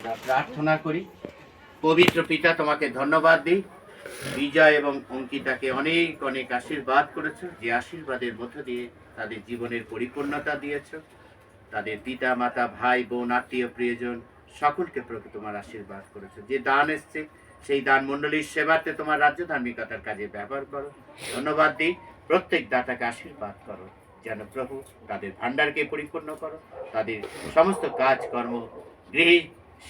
আমরা প্রার্থনা করি। পবিত্র পিতা, তোমাকে ধন্যবাদ দিই, বিজয় এবং অঙ্কিতাকে অনেক অনেক আশীর্বাদ করেছো, যে আশীর্বাদের মধ্য দিয়ে তাদের জীবনের পরিপূর্ণতা দিয়েছ। তাদের পিতা মাতা ভাই বোন আত্মীয় প্রিয়জন সকলকে প্রভু তোমার আশীর্বাদ করেছো। যে দান এসছে সেই দান মণ্ডলীর সেবাতে তোমার রাজ্য ধার্মিকতার কাজে ব্যবহার করো। ধন্যবাদ দিই, প্রত্যেক দাতাকে আশীর্বাদ করো, যেন প্রভু তাদের ভাণ্ডারকে পরিপূর্ণ করো, তাদের সমস্ত কাজ কর্ম গৃহে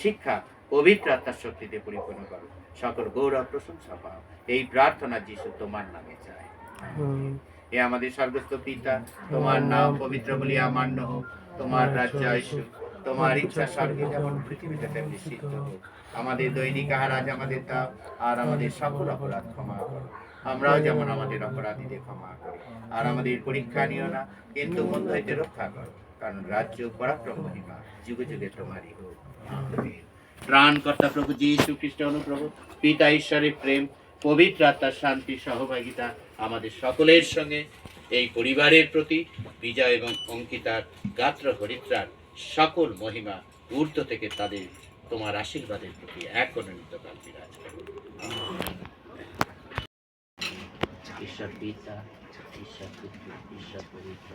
শিক্ষা পবিত্র আত্মার শক্তিতে পরিপূর্ণ করো। সকল গৌরব প্রশংসা পাও, এই প্রার্থনা যিশু তোমার নামে চাই। এ আমাদের স্বর্গস্থ পিতা, তোমার নাম পবিত্র বলিয়া মান্য হোক, তোমার রাজ্য আসুক, তোমার ইচ্ছা স্বর্গে যেমন পৃথিবীতে তেমনি সিদ্ধ হোক। আমাদের দৈনিক আহার আজ আমাদের দাও, আর আমাদের সকল অপরাধ ক্ষমা করো, আমরাও যেমন আমাদের অপরাধীদের ক্ষমা করি। আর আমাদের পরীক্ষা নিও না, কিন্তু মন্দ হইতে রক্ষা করো, কারণ রাজ্য পরাক্রম মহিমা যুগে যুগে তোমারই হোক। ত্রাণকর্তা প্রভু যীশু খ্রিস্ট অনুগ্রহ, পিতা ঈশ্বরের প্রেম, পবিত্র আত্মার শান্তি সহভাগিতা আমাদের সকলের সঙ্গে, এই পরিবারের প্রতি বিজয় এবং অঙ্কিতার গাত্র হরিত্রার সকল মহিমা ঊর্ধ্ব থেকে তাদের তোমার আশীর্বাদের প্রতি এক অনন্তকাল বিরাজ করুন। ঈশ্বর পিতা, ঈশ্বর পুত্র, ঈশ্বর পবিত্র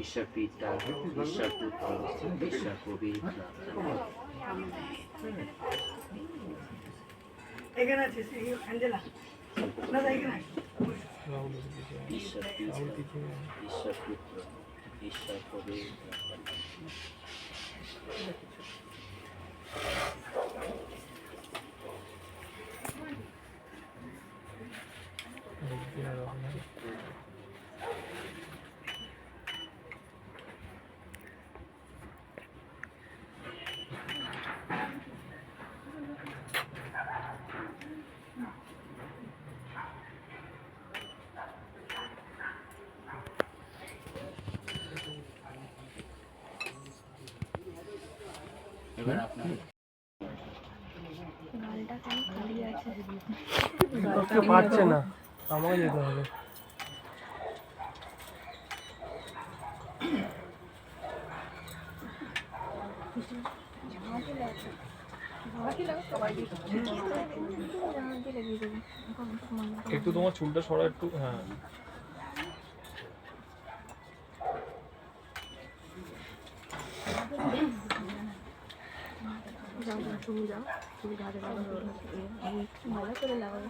ঈশ্বর পিতা, ঈশ্বর পুত্র, ঈশ্বর পবিত্র। ঈশ্বর পিতা, ঈশ্বর পুত্র, ঈশ্বর পবিত্র। এবার আপনার পারছে না, আমাকে যেতে হবে। একটু তোমার চুলটা সরা একটু। হ্যাঁ, ভালো করে লাগাবো।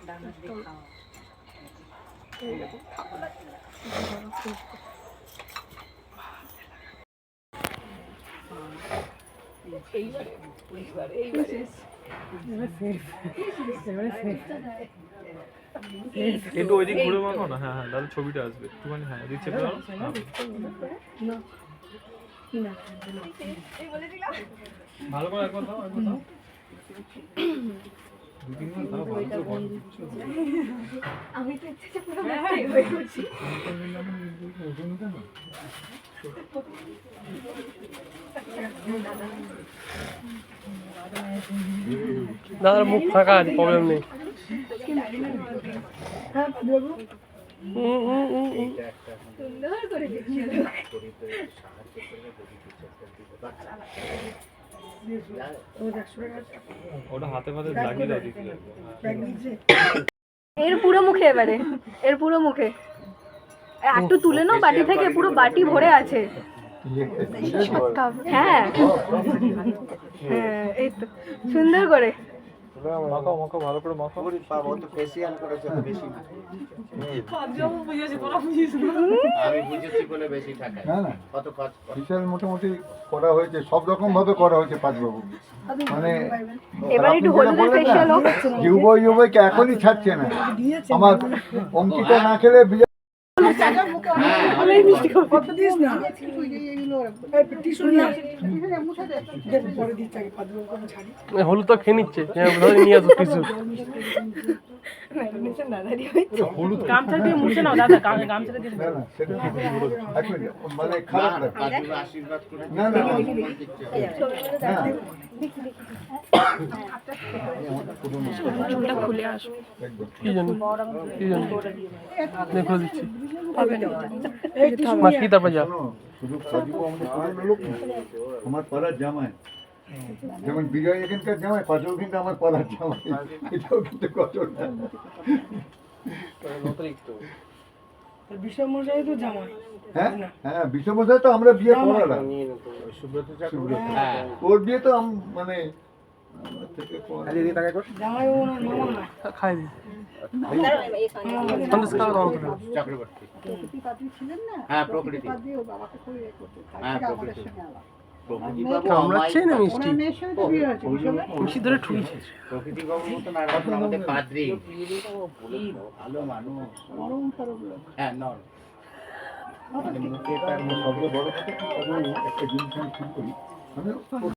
একটু ওইদিক ঘুরে মাখো না। হ্যাঁ হ্যাঁ, তাহলে ছবিটা আসবে একটুখানি। হ্যাঁ, এদিক চেপে দাও। ভালো করে একবার দাও, একবার দাও। আমি তো ইচ্ছে পুরো ব্যস্ত হয়ে গেছি। দাদার মুখ ফাঁকা আছে, প্রবলেম নেই। হ্যাঁ বাবু, সুন্দর করে দেখছিল। ওটা হাতে ফাতে লাগিয়ে দাও দিতে। এর পুরো মুখে, এবারে এর পুরো মুখে একটু তুলে নাও বাটি থেকে, পুরো বাটি ভরে আছে। হ্যাঁ হ্যাঁ, এই তো সুন্দর করে মাখাও মাখাও, ভালো করে মাখাও। আমি বুঝেছি বলে বেশি টাকা না না, কত খরচ ফেসিয়াল মোটামুটি করা হয়েছে, সব রকম ভাবে করা হয়েছে পাঁচবাবু। মানে এবার একটু হলুদের ফেশিয়াল হোক। যুবইকে এখনই ছাড়ছে না। আমার অঙ্কিতা না খেলে হলুদ তো খেয়ে নিচ্ছে, নিয়ে আসো টিস্যু। হলুদ গামছা দিয়ে মুছে নাও দাদা, গামছাটা দিয়ে। মানে খারাপ না, আশীর্বাদ করে না না চুলটা খুলে আসো। একদম কি জানি কি জানি দেখো দিচ্ছি এই তো মা কি তারপর যা শোনো, শুধু কাজীও আমাদের পুরনো লোক না, আমার পাড়ার জামাই, যেমন বিজয় এখানকার জামাই, পাঁচও কিন্তু আমার পাড়ার জামাই, এটাও কিন্তু ঘটনা। বিষমশাই তো জামাই। হ্যাঁ হ্যাঁ, বিষমশাই তো আমরা বিয়ে করালাম, সুব্রত সুব্রত। হ্যাঁ ওর বিয়ে তো মানে আমার থেকে জামাই ও ওনার মামা না। খাই দি সন্দেশ খাওয়া দাওয়া করে চক্রবর্তী হ্যাঁ প্রকৃতি হ্যাঁ প্রকৃতি প্রকৃতি বাবু কামড়াচ্ছে না মিষ্টি তো বিয়ে হয়েছে মিষ্টি ধরে ঠুকছে প্রকৃতি বাবুর মতন আর এখন আমাদের পাদ্রী কি ভালো মানুষ হ্যাঁ নর মানে মুখে তার সবচেয়ে বড় কথা কি, আমি একটা জিনিস আমি ফিল করি, আমি